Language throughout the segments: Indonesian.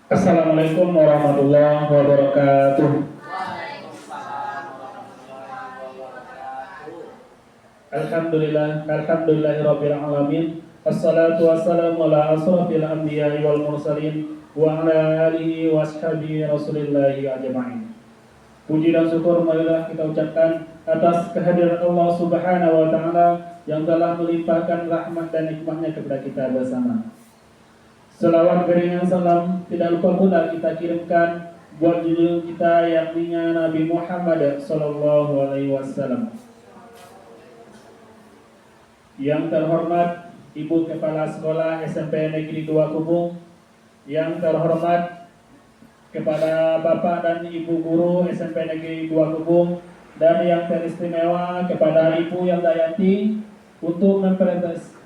Assalamualaikum warahmatullahi wabarakatuh. Alhamdulillahirabbil alamin. Wassalatu wassalamu ala asrofil anbiya'i wal mursalin wa ala alihi washabihi rasulillahi ajma'in. Puji dan syukur marilah kita ucapkan atas kehadiran Allah Subhanahu wa taala yang telah melimpahkan rahmat dan nikmatnya kepada kita bersama. Selawat beriringan salam tidak lupa pula kita kirimkan buat junjungan kita yang mulia Nabi Muhammad sallallahu alaihi wasallam. Yang terhormat Ibu Kepala Sekolah SMP Negeri 2 Kubung, yang terhormat kepada Bapak dan Ibu Guru SMP Negeri 2 Kubung, dan yang teristimewa kepada Ibu yang Dayanti untuk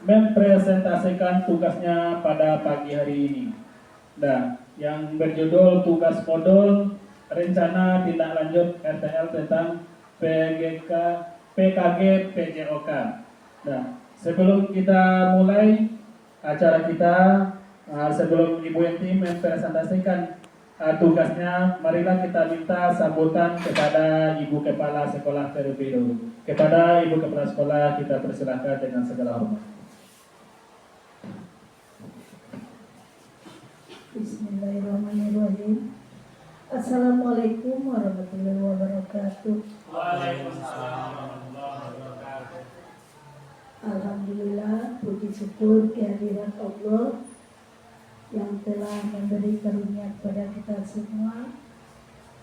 mempresentasikan tugasnya pada pagi hari ini. Nah, yang berjudul tugas modul rencana tindak lanjut RTL tentang PKG PJOK. Nah, sebelum kita mulai acara kita, sebelum Ibu Yanti mempresentasikan tugasnya, marilah kita minta sambutan kepada Ibu Kepala Sekolah terlebih dahulu. Kepada Ibu Kepala Sekolah kita persilahkan dengan segala hormat. Bismillahirrahmanirrahim. Assalamualaikum warahmatullahi wabarakatuh. Waalaikumsalam warahmatullahi wabarakatuh. Alhamdulillah, puji syukur kehadiran Allah yang telah memberi karunia kepada kita semua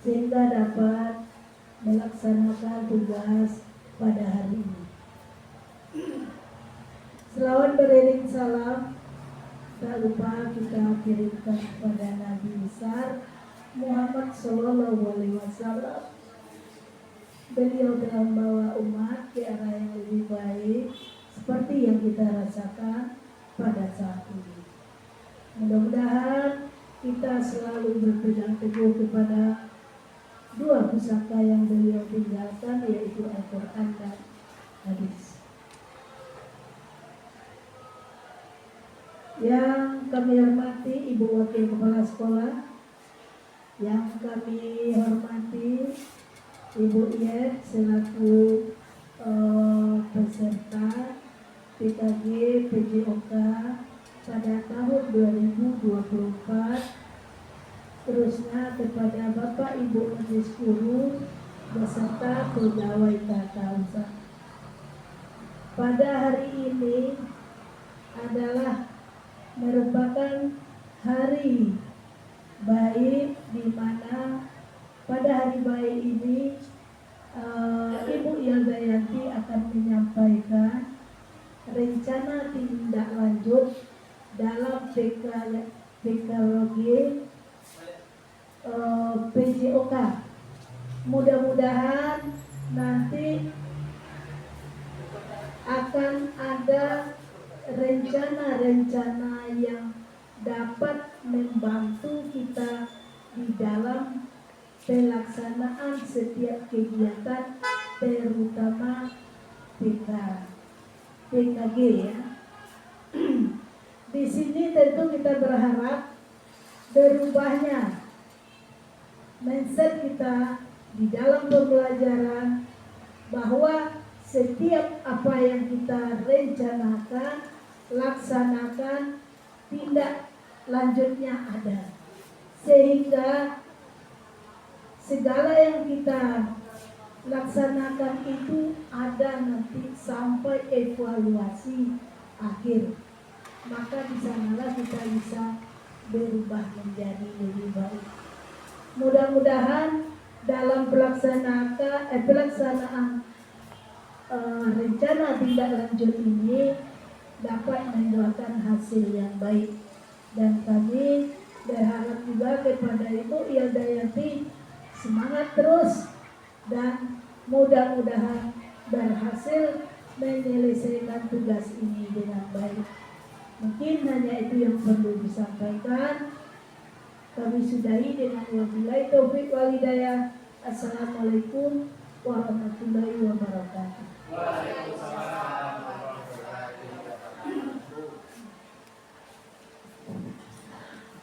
sehingga dapat melaksanakan tugas pada hari ini. Selawat beriring salam tak lupa kita kirimkan kepada Nabi besar Muhammad Sallallahu Alaihi Wasallam. Beliau telah membawa umat ke arah yang lebih baik seperti yang kita rasakan pada saat ini. Mudah-mudahan kita selalu berpegang teguh kepada dua pusaka yang beliau tinggalkan, yaitu Al-Quran dan hadis. Yang kami hormati Ibu Wakil Kepala Sekolah, yang kami hormati Ibu Iyet selaku peserta PKG PJOK pada tahun 2024, terusnya kepada Bapak Ibu Majelis Guru beserta pegawai tata usaha. Pada hari ini adalah merupakan hari baik di mana pada hari baik ini Ibu Yelda Yanti akan menyampaikan rencana tindak lanjut dalam PKG PJOK. Mudah-mudahan nanti akan ada rencana-rencana yang dapat membantu kita di dalam pelaksanaan setiap kegiatan, terutama PKG ya. Di sini tentu kita berharap berubahnya mindset kita di dalam pembelajaran, bahwa setiap apa yang kita rencanakan, laksanakan, tindak lanjutnya ada, sehingga segala yang kita laksanakan itu ada nanti sampai evaluasi akhir. Maka di sanalah kita bisa berubah menjadi lebih baik. Mudah-mudahan dalam pelaksanaan rencana tindak lanjut ini dapat membuahkan hasil yang baik, dan kami berharap juga kepada Ibu Yelda Yanti semangat terus dan mudah-mudahan berhasil menyelesaikan tugas ini dengan baik. Mungkin hanya itu yang perlu disampaikan. Kami sudahi dengan wabillahi taufik wal hidayah. Assalamualaikum warahmatullahi wabarakatuh.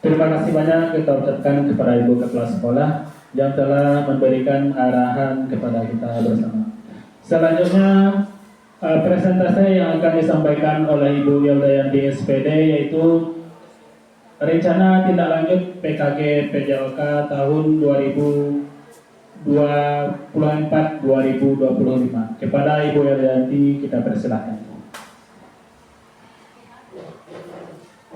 Terima kasih banyak kita ucapkan kepada Ibu Kepala Sekolah yang telah memberikan arahan kepada kita bersama. Selanjutnya presentasi yang akan disampaikan oleh Ibu Yaudayanti SPD yaitu rencana tindak lanjut PKG PJOK tahun 2024-2025. Kepada Ibu Yaudayanti kita persilahkan.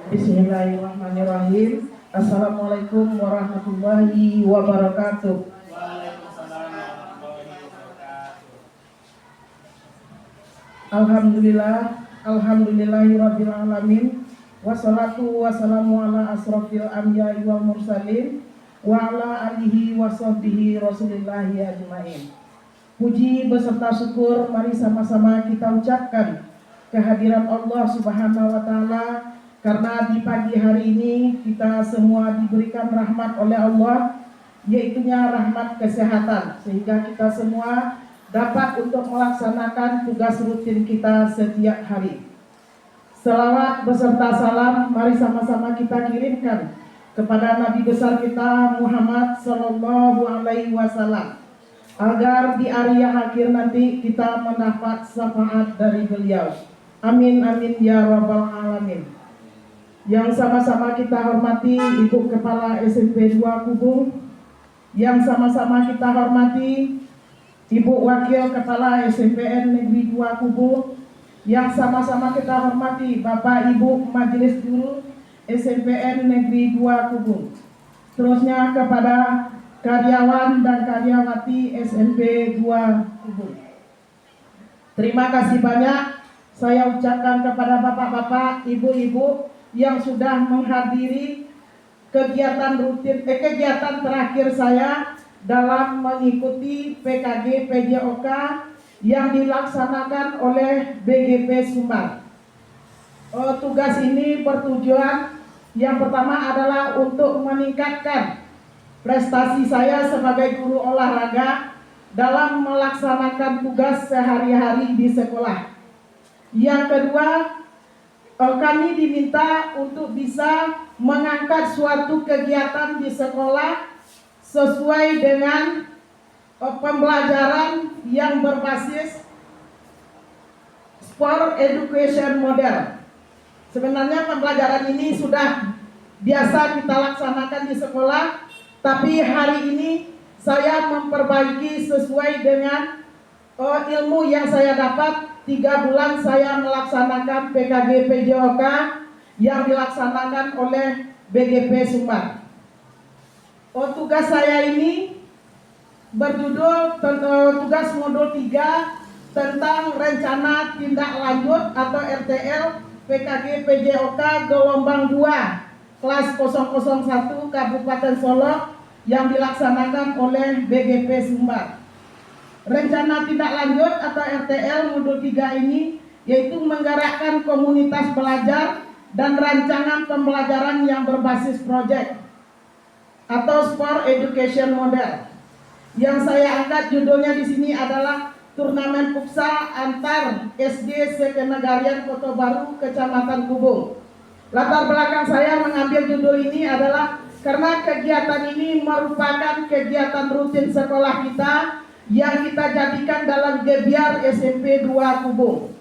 Bismillahirrahmanirrahim. Assalamualaikum warahmatullahi wabarakatuh. Alhamdulillahirabbil alamin. Wassalatu wassalamu ala asrofil anbiya'i wal mursalin wa ala alihi wa sahbihi rasulillahi ajmain. Puji beserta syukur mari sama-sama kita ucapkan kehadiran Allah Subhanahu wa taala, karena di pagi hari ini kita semua diberikan rahmat oleh Allah, yaitunya rahmat kesehatan, sehingga kita semua dapat untuk melaksanakan tugas rutin kita setiap hari. Selawat beserta salam mari sama-sama kita kirimkan kepada Nabi besar kita Muhammad Sallallahu Alaihi Wasallam, agar di hari yang akhir nanti kita mendapat syafaat dari beliau. Amin amin ya rabbal alamin. Yang sama-sama kita hormati Ibu Kepala SMP 2 Kubung, yang sama-sama kita hormati Ibu Wakil Kepala SMPN Negeri 2 Kubung, yang sama-sama kita hormati Bapak Ibu Majelis Guru SMPN Negeri 2 Kubung, terusnya kepada karyawan dan karyawati SMP 2 Kubung. Terima kasih banyak saya ucapkan kepada bapak-bapak, ibu-ibu yang sudah menghadiri kegiatan terakhir saya dalam mengikuti PKG PJOK yang dilaksanakan oleh BGP Sumbar. Tugas ini bertujuan yang pertama adalah untuk meningkatkan prestasi saya sebagai guru olahraga dalam melaksanakan tugas sehari-hari di sekolah. Yang kedua, kami diminta untuk bisa mengangkat suatu kegiatan di sekolah sesuai dengan pembelajaran yang berbasis sport education model. Sebenarnya pembelajaran ini sudah biasa kita laksanakan di sekolah, tapi hari ini saya memperbaiki sesuai dengan ilmu yang saya dapat. 3 bulan saya melaksanakan PKG PJOK yang dilaksanakan oleh BGP Sumbar. Tugas saya ini berjudul tugas modul 3 tentang rencana tindak lanjut atau RTL PKG PJOK gelombang 2 kelas 001 Kabupaten Solok yang dilaksanakan oleh BGP Sumbar. Rencana tindak lanjut atau RTL modul 3 ini yaitu menggerakkan komunitas belajar dan rancangan pembelajaran yang berbasis proyek atau sport education model. Yang saya angkat judulnya di sini adalah turnamen futsal antar SD Sekenegarian Kota Baru Kecamatan Kubung. Latar belakang saya mengambil judul ini adalah karena kegiatan ini merupakan kegiatan rutin sekolah kita yang kita jadikan dalam Gebiar SMP 2 Kubung.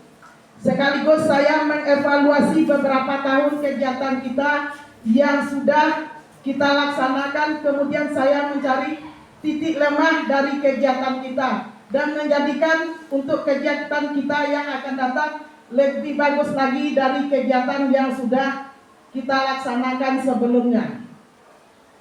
Sekaligus saya mengevaluasi beberapa tahun kegiatan kita yang sudah kita laksanakan, kemudian saya mencari titik lemah dari kegiatan kita dan menjadikan untuk kegiatan kita yang akan datang lebih bagus lagi dari kegiatan yang sudah kita laksanakan sebelumnya.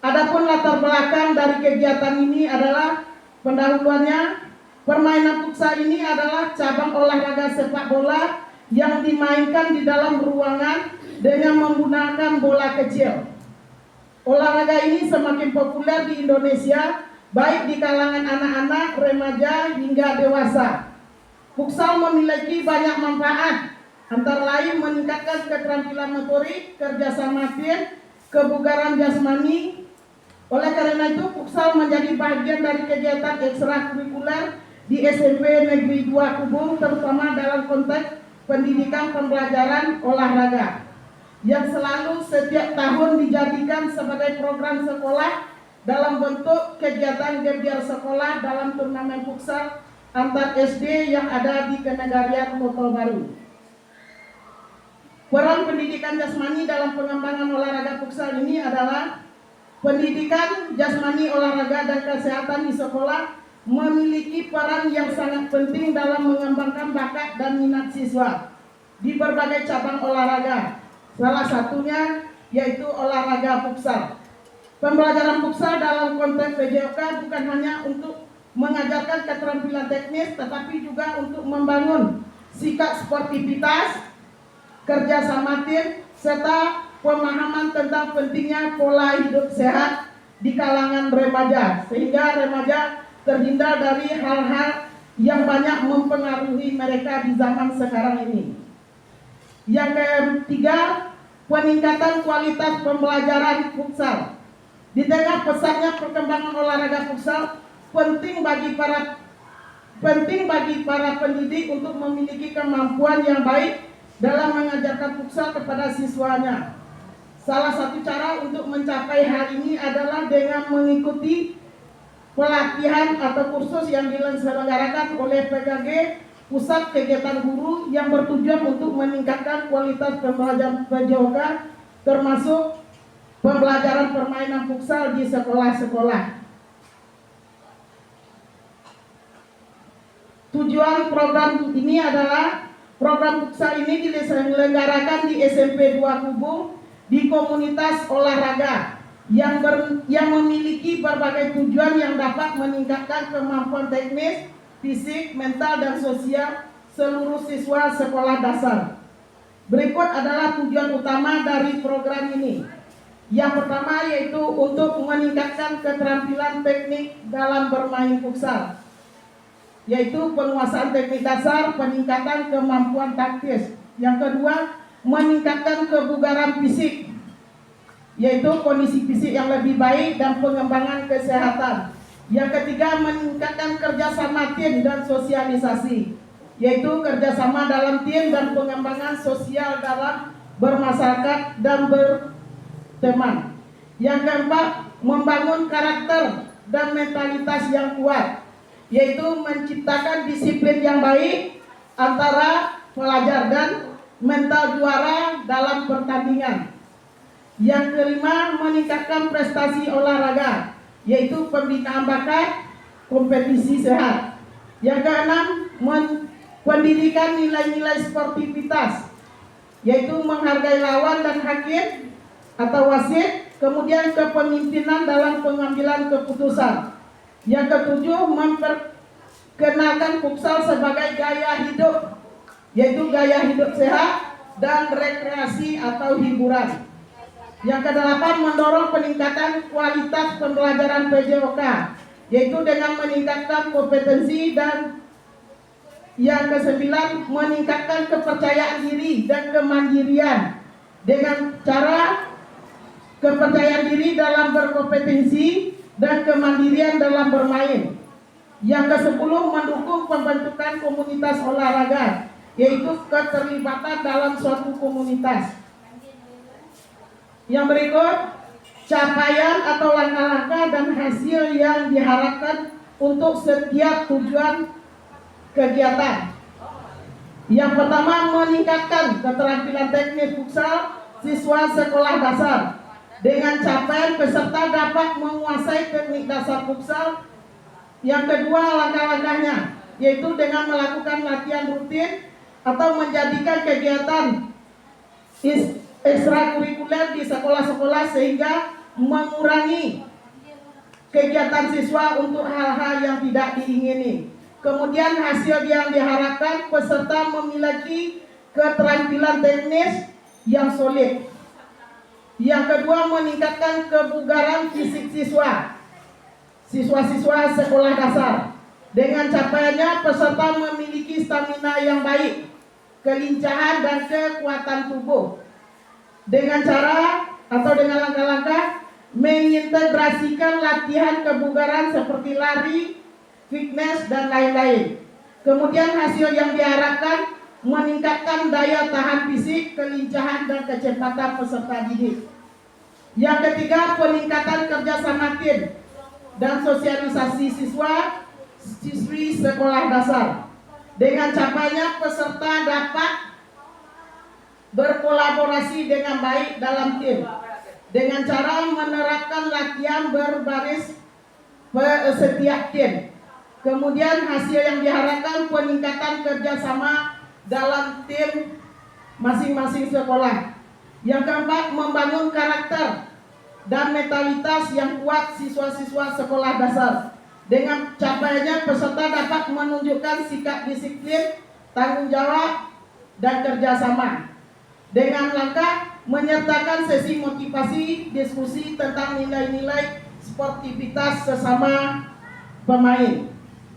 Adapun latar belakang dari kegiatan ini adalah pendahuluannya, permainan futsal ini adalah cabang olahraga sepak bola yang dimainkan di dalam ruangan dengan menggunakan bola kecil. Olahraga ini semakin populer di Indonesia, baik di kalangan anak-anak, remaja, hingga dewasa. Futsal memiliki banyak manfaat, antara lain meningkatkan keterampilan motorik, kerjasama tim, kebugaran jasmani. Oleh karena itu, futsal menjadi bagian dari kegiatan ekstrakurikuler di SMP Negeri 2 Kubung, terutama dalam konteks pendidikan pembelajaran olahraga. yang selalu setiap tahun dijadikan sebagai program sekolah dalam bentuk kegiatan gebiar sekolah dalam turnamen futsal antar SD yang ada di Kenegarian Kota Baru. Peran pendidikan jasmani dalam pengembangan olahraga futsal ini adalah pendidikan jasmani, olahraga, dan kesehatan di sekolah memiliki peran yang sangat penting dalam mengembangkan bakat dan minat siswa di berbagai cabang olahraga. Salah satunya yaitu olahraga futsal. Pembelajaran futsal dalam konteks PJOK bukan hanya untuk mengajarkan keterampilan teknis, tetapi juga untuk membangun sikap sportivitas, kerjasama tim, serta pemahaman tentang pentingnya pola hidup sehat di kalangan remaja, sehingga remaja terhindar dari hal-hal yang banyak mempengaruhi mereka di zaman sekarang ini. Yang ketiga, peningkatan kualitas pembelajaran futsal. Di tengah pesatnya perkembangan olahraga futsal, penting bagi para pendidik untuk memiliki kemampuan yang baik dalam mengajarkan futsal kepada siswanya. Salah satu cara untuk mencapai hal ini adalah dengan mengikuti pelatihan atau kursus yang diselenggarakan oleh PKG, Pusat Kegiatan Guru, yang bertujuan untuk meningkatkan kualitas pembelajaran PJOK, termasuk pembelajaran permainan futsal di sekolah-sekolah. Tujuan program ini adalah program futsal ini diselenggarakan di SMP 2 Kubu di komunitas olahraga yang memiliki berbagai tujuan yang dapat meningkatkan kemampuan teknis, fisik, mental, dan sosial seluruh siswa sekolah dasar. Berikut adalah tujuan utama dari program ini. Yang pertama yaitu untuk meningkatkan keterampilan teknik dalam bermain futsal, yaitu penguasaan teknik dasar, peningkatan kemampuan taktis. Yang kedua, meningkatkan kebugaran fisik, yaitu kondisi fisik yang lebih baik dan pengembangan kesehatan. Yang ketiga, meningkatkan kerjasama tim dan sosialisasi, yaitu kerjasama dalam tim dan pengembangan sosial dalam bermasyarakat dan berteman. Yang keempat, membangun karakter dan mentalitas yang kuat, yaitu menciptakan disiplin yang baik antara pelajar dan mental juara dalam pertandingan. Yang kelima, meningkatkan prestasi olahraga, yaitu pembinaan bakat, kompetisi sehat. Yang keenam, pendidikan nilai-nilai sportivitas, yaitu menghargai lawan dan hakim atau wasit, kemudian kepemimpinan dalam pengambilan keputusan. Yang ketujuh, memperkenalkan futsal sebagai gaya hidup, yaitu gaya hidup sehat dan rekreasi atau hiburan. Yang kedelapan, mendorong peningkatan kualitas pembelajaran PJOK, yaitu dengan meningkatkan kompetensi. Dan yang kesembilan, meningkatkan kepercayaan diri dan kemandirian dengan cara kepercayaan diri dalam berkompetensi dan kemandirian dalam bermain. Yang kesepuluh, mendukung pembentukan komunitas olahraga, yaitu keterlibatan dalam suatu komunitas. Yang berikut, capaian atau langkah-langkah dan hasil yang diharapkan untuk setiap tujuan kegiatan. Yang pertama, meningkatkan keterampilan teknis futsal siswa sekolah dasar. Dengan capaian peserta dapat menguasai teknik dasar futsal. Yang kedua, langkah-langkahnya, yaitu dengan melakukan latihan rutin atau menjadikan kegiatan ekstrakurikuler di sekolah-sekolah sehingga mengurangi kegiatan siswa untuk hal-hal yang tidak diingini. Kemudian hasil yang diharapkan, peserta memiliki keterampilan teknis yang solid. Yang kedua, meningkatkan kebugaran fisik siswa-siswa sekolah dasar. Dengan capaiannya, peserta memiliki stamina yang baik, kelincahan dan kekuatan tubuh. Dengan cara atau dengan langkah-langkah mengintegrasikan latihan kebugaran seperti lari, fitness, dan lain-lain. Kemudian hasil yang diharapkan, meningkatkan daya tahan fisik, kelincahan, dan kecepatan peserta didik. Yang ketiga, peningkatan kerjasama tim dan sosialisasi siswi sekolah dasar. Dengan capainya peserta dapat berkolaborasi dengan baik dalam tim dengan cara menerapkan latihan berbaris setiap tim. Kemudian hasil yang diharapkan peningkatan kerjasama dalam tim masing-masing sekolah. Yang keempat, membangun karakter dan mentalitas yang kuat siswa-siswa sekolah dasar. Dengan capaiannya peserta dapat menunjukkan sikap disiplin, tanggung jawab, dan kerjasama. Dengan langkah menyertakan sesi motivasi, diskusi tentang nilai-nilai sportivitas sesama pemain.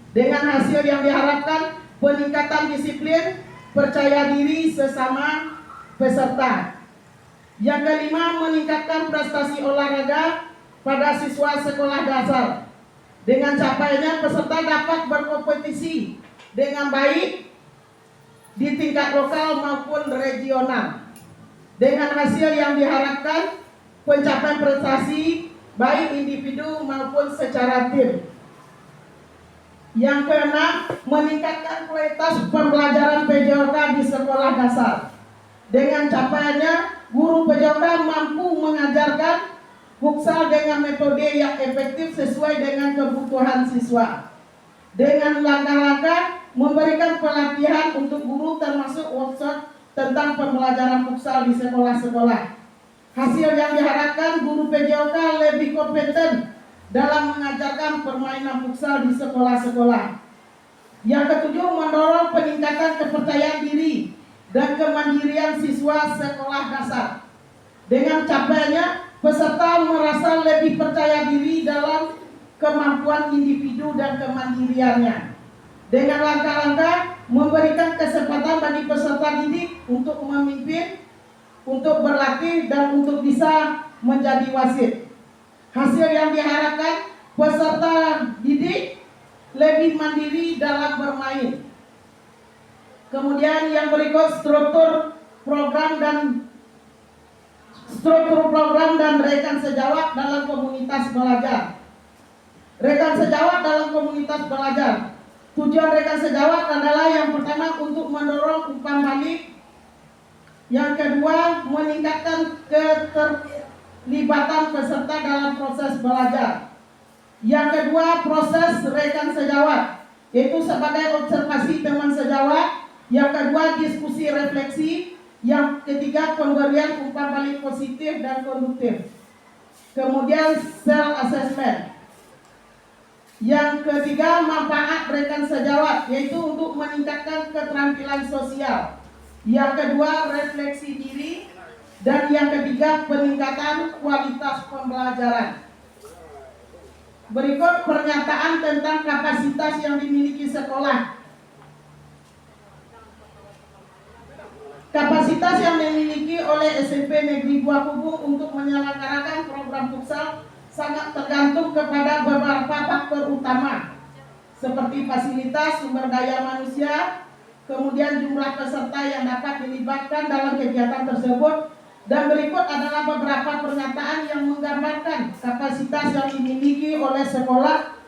Dengan hasil yang diharapkan peningkatan disiplin, percaya diri sesama peserta. Yang kelima, meningkatkan prestasi olahraga pada siswa sekolah dasar. Dengan capaiannya peserta dapat berkompetisi dengan baik di tingkat lokal maupun regional. Dengan hasil yang diharapkan pencapaian prestasi baik individu maupun secara tim. Yang keenam, meningkatkan kualitas pembelajaran PJOK di sekolah dasar. Dengan capaiannya, guru PJOK mampu mengajarkan futsal dengan metode yang efektif sesuai dengan kebutuhan siswa. Dengan langkah-langkah memberikan pelatihan untuk guru termasuk workshop tentang pembelajaran futsal di sekolah-sekolah. Hasil yang diharapkan guru PJOK lebih kompeten dalam mengajarkan permainan futsal di sekolah-sekolah. Yang ketujuh, mendorong peningkatan kepercayaan diri dan kemandirian siswa sekolah dasar. Dengan capaiannya, peserta merasa lebih percaya diri dalam kemampuan individu dan kemandiriannya. Dengan langkah-langkah memberikan kesempatan bagi peserta didik untuk memimpin, untuk berlatih, dan untuk bisa menjadi wasit. Hasil yang diharapkan peserta didik lebih mandiri dalam bermain. Kemudian yang berikut struktur program dan rekan sejawat dalam komunitas belajar. Rekan sejawat dalam komunitas belajar. Tujuan rekan sejawat adalah yang pertama untuk mendorong umpan balik. Yang kedua, meningkatkan keterlibatan peserta dalam proses belajar. Yang kedua, proses rekan sejawat, yaitu sebagai observasi teman sejawat. Yang kedua, diskusi refleksi. Yang ketiga, pemberian umpan balik positif dan konduktif. Kemudian self assessment. Yang ketiga, manfaat rekan sejawat, yaitu untuk meningkatkan keterampilan sosial. Yang kedua, refleksi diri. Dan yang ketiga, peningkatan kualitas pembelajaran. Berikut pernyataan tentang kapasitas yang dimiliki sekolah. Kapasitas yang dimiliki oleh SMP Negeri Buah Kubung untuk menyelenggarakan program futsal sangat tergantung kepada beberapa faktor utama, seperti fasilitas, sumber daya manusia, kemudian jumlah peserta yang dapat dilibatkan dalam kegiatan tersebut. Dan berikut adalah beberapa pernyataan yang menggambarkan kapasitas yang dimiliki oleh sekolah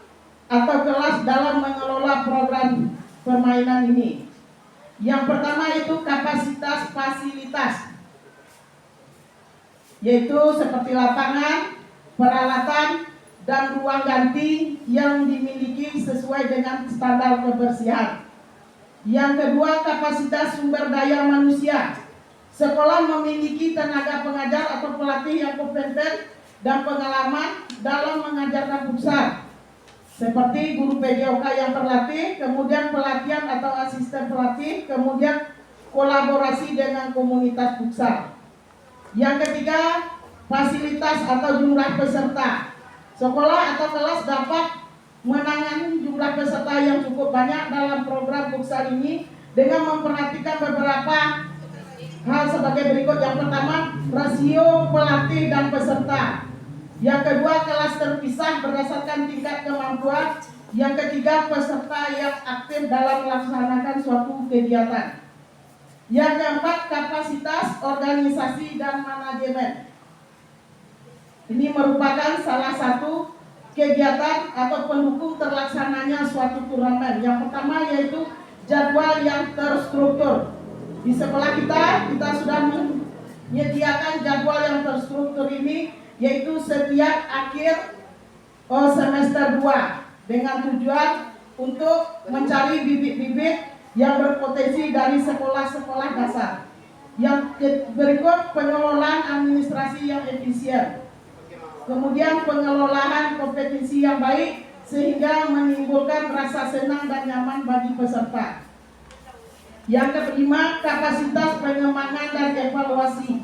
atau kelas dalam mengelola program permainan ini. Yang pertama itu kapasitas fasilitas, yaitu seperti lapangan, peralatan, dan ruang ganti yang dimiliki sesuai dengan standar kebersihan. Yang kedua, kapasitas sumber daya manusia. Sekolah memiliki tenaga pengajar atau pelatih yang kompeten dan pengalaman dalam mengajarkan futsal, seperti guru PJOK yang terlatih, kemudian pelatihan atau asisten pelatih, kemudian kolaborasi dengan komunitas futsal. Yang ketiga, fasilitas atau jumlah peserta. Sekolah atau kelas dapat menangani jumlah peserta yang cukup banyak dalam program futsal ini dengan memperhatikan beberapa hal sebagai berikut. Yang pertama, rasio pelatih dan peserta. Yang kedua, kelas terpisah berdasarkan tingkat kemampuan. Yang ketiga, peserta yang aktif dalam melaksanakan suatu kegiatan. Yang keempat, kapasitas organisasi dan manajemen. Ini merupakan salah satu kegiatan atau pendukung terlaksananya suatu turnamen. Yang pertama yaitu jadwal yang terstruktur. Di sekolah kita sudah menyediakan jadwal yang terstruktur ini, yaitu setiap akhir semester 2 dengan tujuan untuk mencari bibit-bibit yang berpotensi dari sekolah-sekolah dasar. Yang berikut, pengelolaan administrasi yang efisien. Kemudian pengelolaan kompetisi yang baik sehingga menimbulkan rasa senang dan nyaman bagi peserta. Yang kelima, kapasitas pengembangan dan evaluasi.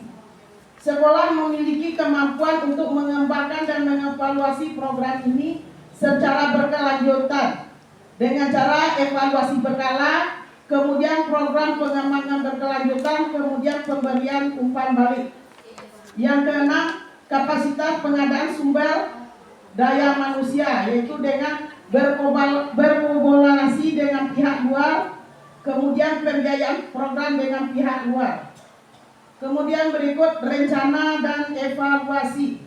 Sekolah memiliki kemampuan untuk mengembangkan dan mengevaluasi program ini secara berkelanjutan dengan cara evaluasi berkala, kemudian program pengembangan berkelanjutan, kemudian pemberian umpan balik. Yang keenam, kapasitas pengadaan sumber daya manusia, yaitu dengan berkolaborasi dengan pihak luar, kemudian pembiayaan program dengan pihak luar. Kemudian berikut rencana dan evaluasi.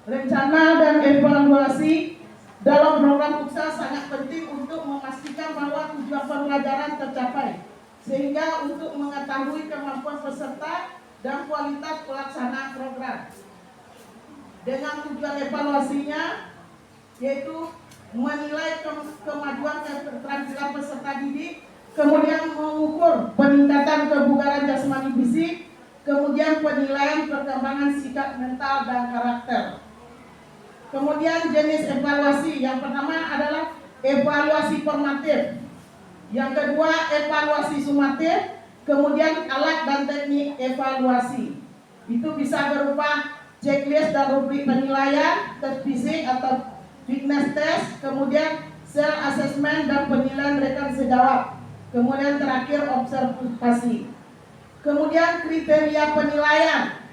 Rencana dan evaluasi dalam program PUKSA sangat penting untuk memastikan bahwa tujuan pembelajaran tercapai, sehingga untuk mengetahui kemampuan peserta dan kualitas pelaksanaan program. Dengan tujuan evaluasinya yaitu menilai kemajuan keterampilan peserta didik, kemudian mengukur peningkatan kebugaran jasmani fisik, kemudian penilaian perkembangan sikap mental dan karakter. Kemudian jenis evaluasi, yang pertama adalah evaluasi formatif, yang kedua evaluasi sumatif, kemudian alat dan teknik evaluasi. Itu bisa berupa checklist dan rubrik penilaian, tes fisik atau fitness test, kemudian self assessment dan penilaian rekan sejawat, kemudian terakhir observasi. Kemudian kriteria penilaian,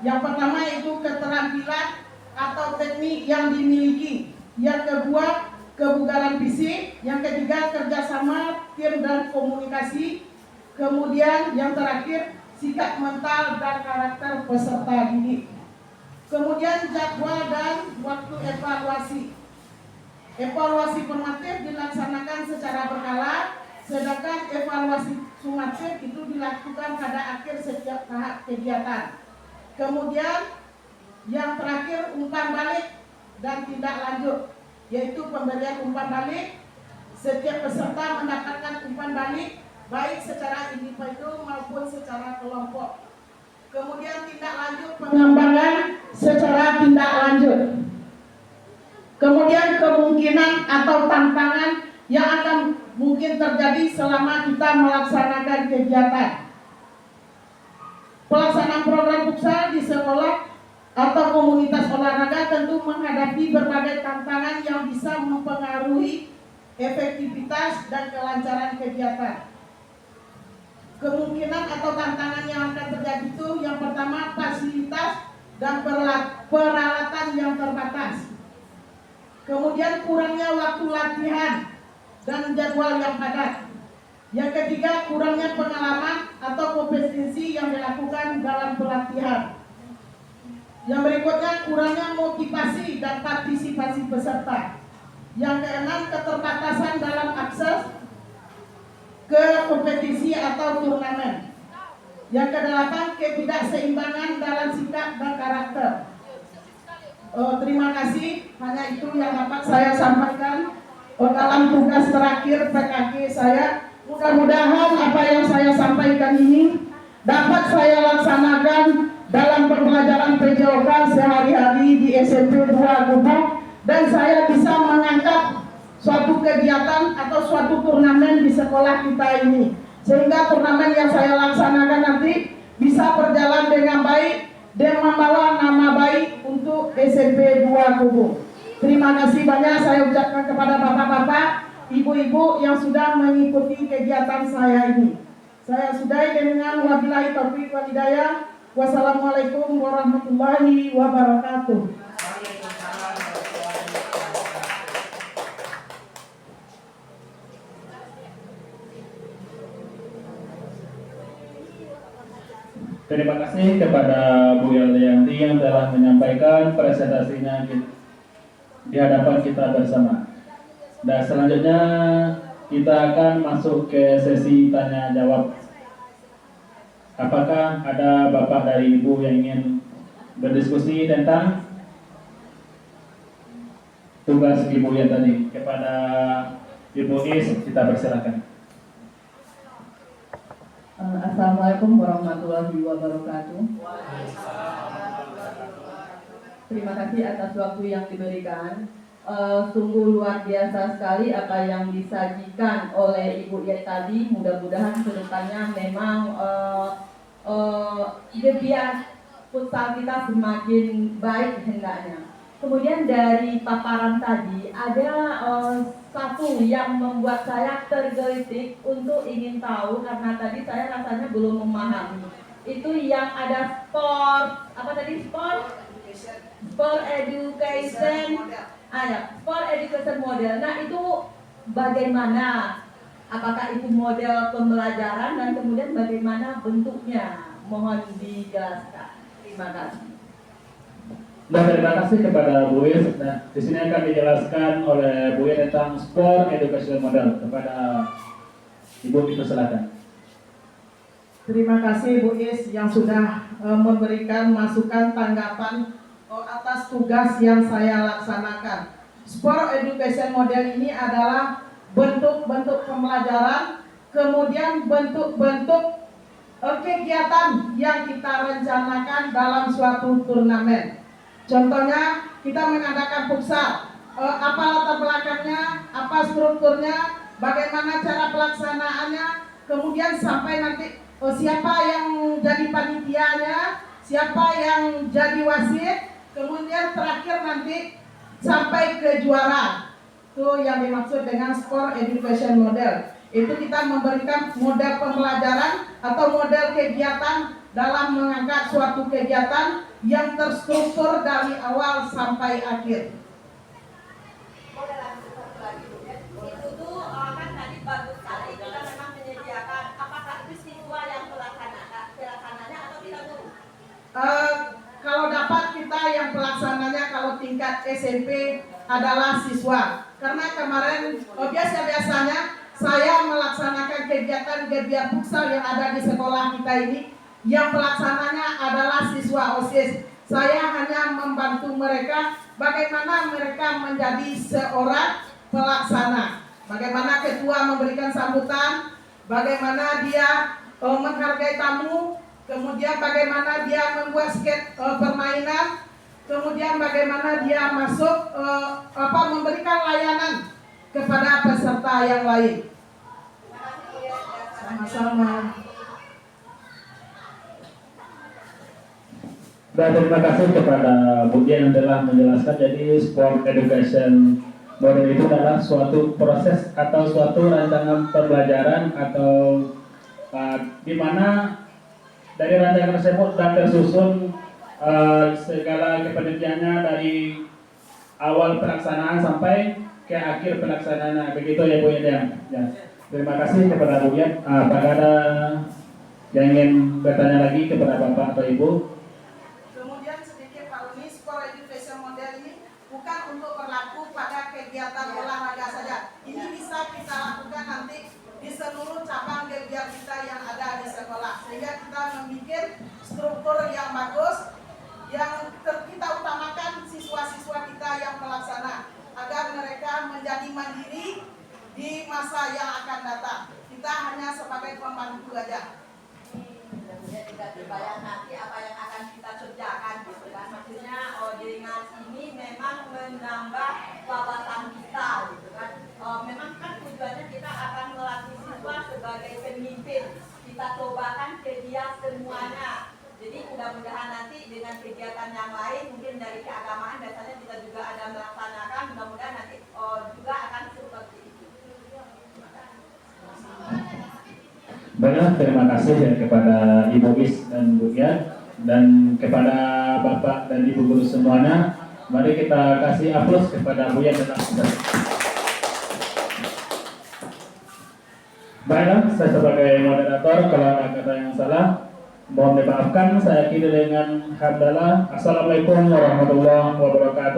yang pertama itu keterampilan atau teknik yang dimiliki, yang kedua kebugaran fisik, yang ketiga kerjasama tim dan komunikasi, kemudian yang terakhir sikap mental dan karakter peserta didik. Kemudian jadwal dan waktu evaluasi. Evaluasi formatif dilaksanakan secara berkala, sedangkan evaluasi sumatif itu dilakukan pada akhir setiap tahap kegiatan. Kemudian yang terakhir umpan balik dan tindak lanjut, yaitu pemberian umpan balik. Setiap peserta mendapatkan umpan balik baik secara individu maupun secara kelompok. Kemudian tindak lanjut pengembangan secara tindak lanjut. Kemudian kemungkinan atau tantangan yang akan mungkin terjadi selama kita melaksanakan kegiatan. Pelaksanaan program PUKSA di sekolah atau komunitas olahraga tentu menghadapi berbagai tantangan yang bisa mempengaruhi efektivitas dan kelancaran kegiatan. Kemungkinan atau tantangan yang akan terjadi itu yang pertama fasilitas dan peralatan yang terbatas. Kemudian kurangnya waktu latihan dan jadwal yang padat. Yang ketiga, kurangnya pengalaman atau kompetensi yang dilakukan dalam pelatihan. Yang berikutnya, kurangnya motivasi dan partisipasi peserta. Yang keenam, keterbatasan dalam akses ke kompetisi atau turnamen. Yang kedelapan, ketidakseimbangan dalam sikap dan karakter. Terima kasih, hanya itu yang dapat saya sampaikan dalam tugas terakhir PKG saya. Mudah-mudahan apa yang saya sampaikan ini dapat saya laksanakan dalam pembelajaran PJOK sehari-hari di SMP 2 Gubuk, dan saya bisa mengangkat suatu kegiatan atau suatu turnamen di sekolah kita ini, sehingga turnamen yang saya laksanakan nanti bisa berjalan dengan baik dan membawa nama baik untuk SMP 2 Gubuk. Terima kasih banyak saya ucapkan kepada bapak-bapak, ibu-ibu yang sudah mengikuti kegiatan saya ini. Saya sudahi dengan wabillahi taufiq wal hidayah. Wassalamualaikum warahmatullahi wabarakatuh. Terima kasih kepada Bu Yaldianti yang telah menyampaikan presentasinya di hadapan kita bersama. Dan selanjutnya kita akan masuk ke sesi tanya jawab. Apakah ada Bapak dari Ibu yang ingin berdiskusi tentang tugas Ibu yang tadi? Kepada Ibu Is, kita persilakan. Assalamualaikum warahmatullahi wabarakatuh. Terima kasih atas waktu yang diberikan. Sungguh luar biasa sekali apa yang disajikan oleh Ibu Yet tadi. Mudah-mudahan kedepannya memang gebiar futsal kita semakin baik hendaknya. Kemudian dari paparan tadi ada satu yang membuat saya tergelitik untuk ingin tahu, karena tadi saya rasanya belum memahami. Itu yang ada sport education, sport education model. Nah itu bagaimana? Apakah itu model pembelajaran dan kemudian bagaimana bentuknya? Mohon dijelaskan. Terima kasih. Nah, terima kasih kepada Bu Is. Nah, di sini akan dijelaskan oleh Bu Is tentang sport education model. Kepada Ibu, silakan. Terima kasih Bu Is yang sudah memberikan masukan tanggapan atas tugas yang saya laksanakan. Sport education model ini adalah bentuk-bentuk pembelajaran, kemudian bentuk-bentuk kegiatan yang kita rencanakan dalam suatu turnamen. Contohnya kita mengadakan futsal, apa latar belakangnya, apa strukturnya, bagaimana cara pelaksanaannya, kemudian sampai nanti siapa yang jadi panitianya, siapa yang jadi wasit, kemudian terakhir nanti sampai ke juara. Itu yang dimaksud dengan sport education model. Itu kita memberikan model pembelajaran atau model kegiatan dalam mengangkat suatu kegiatan yang terstruktur dari awal sampai akhir. Itu tuh kan tadi bagus sekali kita memang menyediakan. Apakah itu siswa yang pelaksananya atau kita guru? Kalau dapat kita yang pelaksananya kalau tingkat SMP adalah siswa. Karena kemarin biasanya saya melaksanakan kegiatan gebiar futsal yang ada di sekolah kita ini. Yang pelaksananya adalah siswa OSIS. Saya hanya membantu mereka bagaimana mereka menjadi seorang pelaksana. Bagaimana ketua memberikan sambutan, bagaimana dia menghargai tamu, kemudian bagaimana dia membuat skate permainan, kemudian bagaimana dia masuk memberikan layanan kepada peserta yang lain. Sama-sama. Dan terima kasih kepada Bu Dian yang telah menjelaskan. Jadi sport education model itu adalah suatu proses atau suatu rancangan pembelajaran atau di mana dari rancangan tersebut dan tersusun segala kepenelitiannya dari awal pelaksanaan sampai ke akhir pelaksanaan. Begitu ya Bu Dian. Ya. Terima kasih kepada Bu Dian. Apakah ada yang ingin bertanya lagi kepada Bapak atau Ibu? Kegiatan olahraga saja. Ini bisa kita lakukan nanti di seluruh cabang gebiar kita yang ada di sekolah, sehingga kita membuat struktur yang bagus yang kita utamakan siswa-siswa kita yang pelaksana agar mereka menjadi mandiri di masa yang akan datang. Kita hanya sebagai pembantu aja. Tidak terbayang nanti apa yang akan kita kerjakan gitu kan. Maksudnya dengan ini memang menambah wawasan kita gitu kan. Memang kan tujuannya kita akan melatih siswa sebagai pemimpin. Kita cobakan ke dia semuanya. Jadi mudah-mudahan nanti dengan kegiatan yang lain, mungkin dari keagamaan biasanya kita juga ada melaksanakan. Mudah-mudahan nanti juga akan seperti itu. Baiklah, terima kasih ya kepada Ibu Is dan Bu Dian dan kepada Bapak dan Ibu guru semuanya. Mari kita kasih aplaus kepada Bu Dian dan Bu. Baiklah, saya sebagai moderator kalau ada kata yang salah Mohon dimaafkan, saya akhiri dengan hamdalah. Assalamualaikum warahmatullahi wabarakatuh.